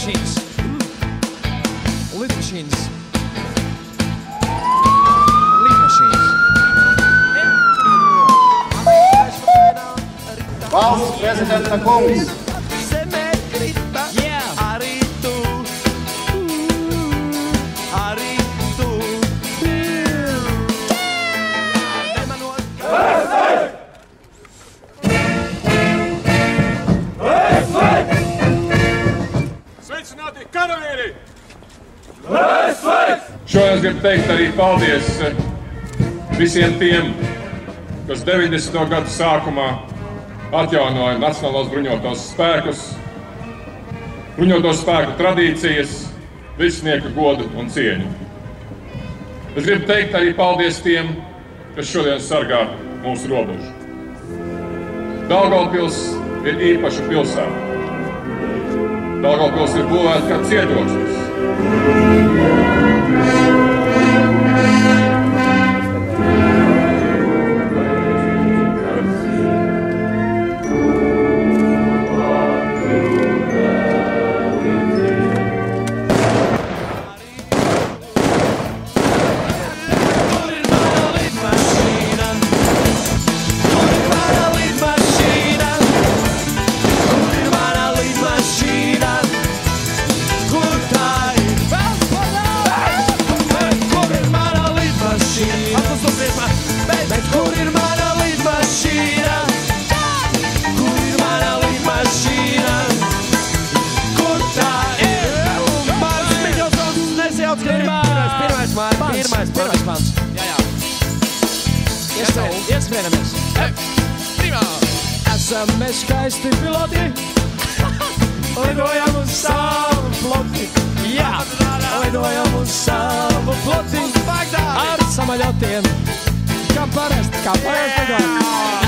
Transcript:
Lidmašīnas. Lidmašīnas. Valsts prezidenta kungs. Arī tu. Sveicināti karavīri! Šodien es gribu teikt arī paldies visiem tiem, kas 90. gadu sākumā atjaunoja Nacionālos bruņotos spēkus, bruņoto spēku tradīcijas, virsnieku godu un cieņu. Es gribu teikt arī paldies tiem, kas šodien sargā mūsu robežu. Daugavpils ir īpaša pilsēta. Daugavpils ir būvēta kā cietoksnis. Pirmais pants. Ieskrienamies. Primā. Esam mēs skaisti piloti. Lidojam uz savu floti. Jā. Lidojam uz savu floti. Ar samaļotiem. Kā parasti lidojam.